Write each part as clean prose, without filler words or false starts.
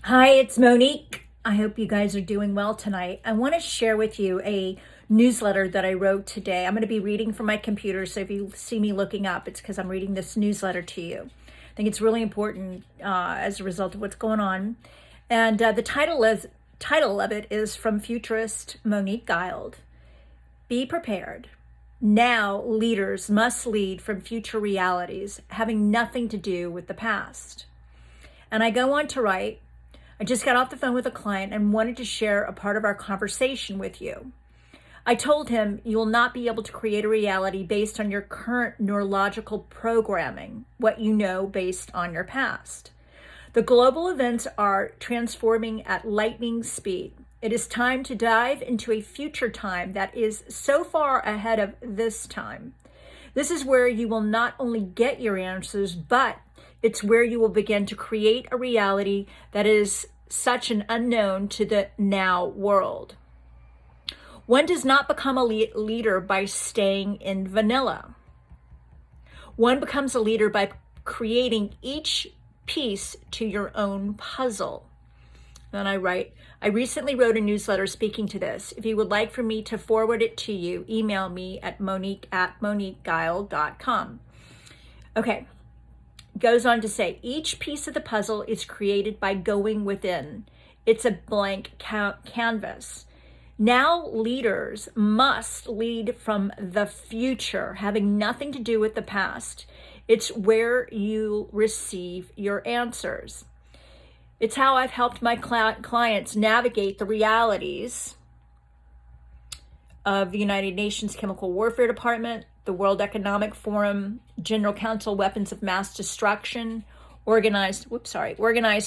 Hi, it's Monique. I hope you guys are doing well tonight. I want to share with you a newsletter that I wrote today. I'm going to be reading from my computer, so if you see me looking up, it's because I'm reading this newsletter to you. I think it's really important as a result of what's going on. And the title of it is from futurist Monique Guild. Be prepared. Now leaders must lead from future realities, having nothing to do with the past. And I go on to write, I just got off the phone with a client and wanted to share a part of our conversation with you. I told him you will not be able to create a reality based on your current neurological programming, what you know based on your past. The global events are transforming at lightning speed. It is time to dive into a future time that is so far ahead of this time. This is where you will not only get your answers, but it's where you will begin to create a reality that is such an unknown to the now world. One does not become a leader by staying in vanilla. One becomes a leader by creating each piece to your own puzzle. Then I write, I recently wrote a newsletter speaking to this. If you would like for me to forward it to you, email me at monique@moniqueguild.com. Okay. Goes on to say, each piece of the puzzle is created by going within. It's a blank canvas. Now leaders must lead from the future, having nothing to do with the past. It's where you receive your answers. It's how I've helped my clients navigate the realities of the United Nations Chemical Warfare Department, the World Economic Forum, General Council Weapons of Mass Destruction, organized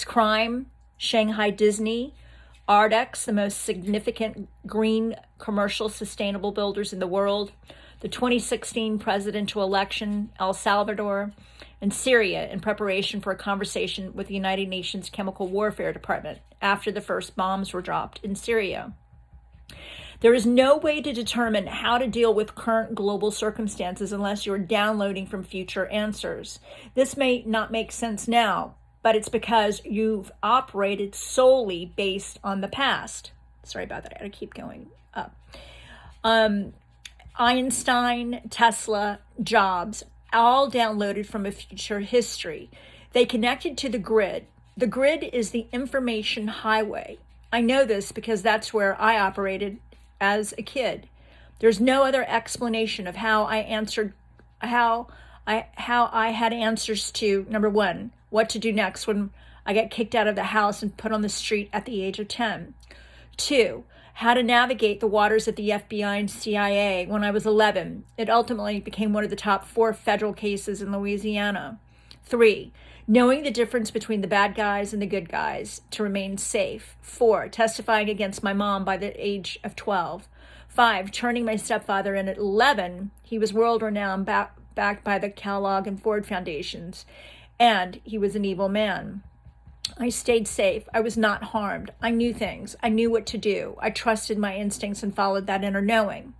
crime, Shanghai Disney, Ardex, the most significant green commercial sustainable builders in the world, the 2016 presidential election, El Salvador, and Syria in preparation for a conversation with the United Nations Chemical Warfare Department after the first bombs were dropped in Syria. There is no way to determine how to deal with current global circumstances unless you're downloading from future answers. This may not make sense now, but it's because you've operated solely based on the past. Sorry about that. I gotta keep going up. Einstein, Tesla, Jobs, all downloaded from a future history. They connected to the grid. The grid is the information highway. I know this because that's where I operated as a kid. There's no other explanation of how I had answers to, number one, what to do next when I got kicked out of the house and put on the street at the age of 10. 2, how to navigate the waters of the FBI and CIA when I was 11. It ultimately became one of the top 4 federal cases in Louisiana. 3, knowing the difference between the bad guys and the good guys to remain safe. 4, testifying against my mom by the age of 12. 5, turning my stepfather in at 11. He was world-renowned, backed by the Kellogg and Ford Foundations, and he was an evil man. I stayed safe. I was not harmed. I knew things. I knew what to do. I trusted my instincts and followed that inner knowing.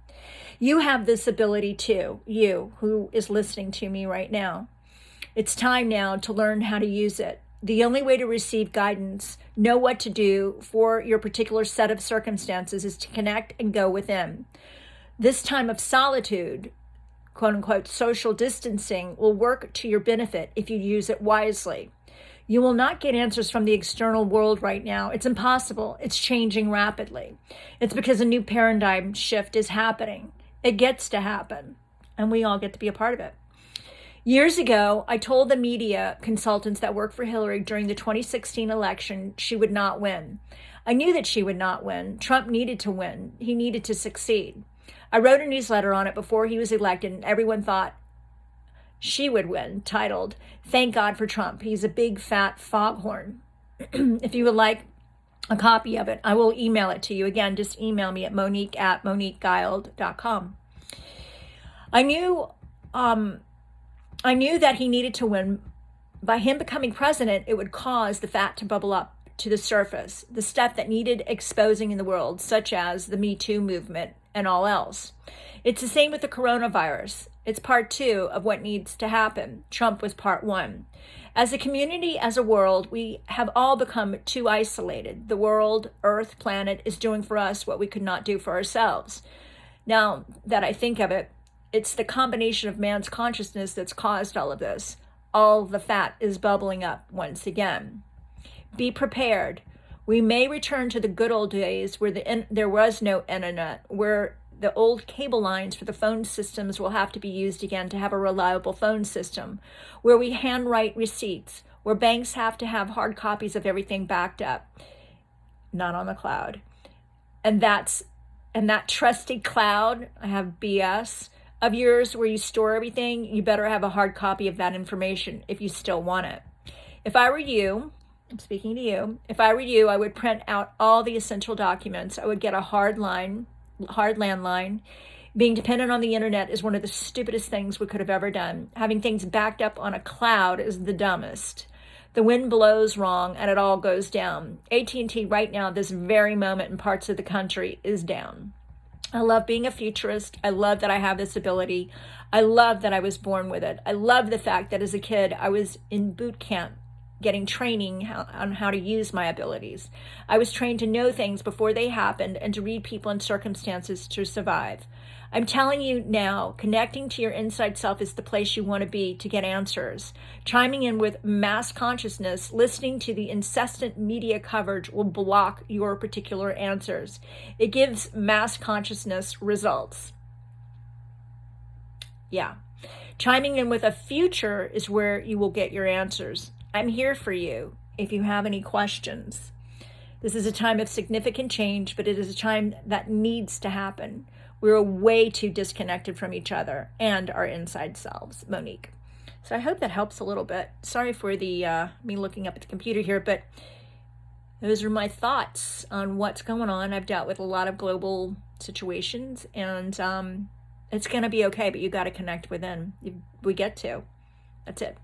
You have this ability too, you who is listening to me right now. It's time now to learn how to use it. The only way to receive guidance, know what to do for your particular set of circumstances, is to connect and go within. This time of solitude, quote unquote, social distancing, will work to your benefit if you use it wisely. You will not get answers from the external world right now. It's impossible. It's changing rapidly. It's because a new paradigm shift is happening. It gets to happen, and we all get to be a part of it. Years ago, I told the media consultants that worked for Hillary during the 2016 election she would not win. I knew that she would not win. Trump needed to win. He needed to succeed. I wrote a newsletter on it before he was elected, and everyone thought she would win, titled, Thank God for Trump. He's a big fat foghorn. If you would like a copy of it, I will email it to you. Again, just email me at monique@moniqueguild.com. I knew that he needed to win. By him becoming president, it would cause the fat to bubble up to the surface, the stuff that needed exposing in the world, such as the Me Too movement and all else. It's the same with the coronavirus. It's part 2 of what needs to happen. Trump was part 1. As a community, as a world, we have all become too isolated. The world, earth, planet is doing for us what we could not do for ourselves. Now that I think of it, it's the combination of man's consciousness that's caused all of this. All the fat is bubbling up once again. Be prepared. We may return to the good old days where there was no internet, where the old cable lines for the phone systems will have to be used again to have a reliable phone system, where we handwrite receipts, where banks have to have hard copies of everything backed up, not on the cloud. And that trusty cloud, I have BS, of yours where you store everything, you better have a hard copy of that information if you still want it. If I were you, I'm speaking to you, if I were you, I would print out all the essential documents. I would get a hard landline. Being dependent on the internet is one of the stupidest things we could have ever done. Having things backed up on a cloud is the dumbest. The wind blows wrong and it all goes down. AT&T right now, this very moment in parts of the country, is down. I love being a futurist. I love that I have this ability. I love that I was born with it. I love the fact that as a kid, I was in boot camp getting training on how to use my abilities. I was trained to know things before they happened and to read people and circumstances to survive. I'm telling you now, connecting to your inside self is the place you want to be to get answers. Chiming in with mass consciousness, listening to the incessant media coverage will block your particular answers. It gives mass consciousness results. Yeah. Chiming in with a future is where you will get your answers. I'm here for you if you have any questions. This is a time of significant change, but it is a time that needs to happen. We're way too disconnected from each other and our inside selves. Monique. So I hope that helps a little bit. Sorry for the me looking up at the computer here, but those are my thoughts on what's going on. I've dealt with a lot of global situations, and it's going to be okay, but you got to connect within. We get to. That's it.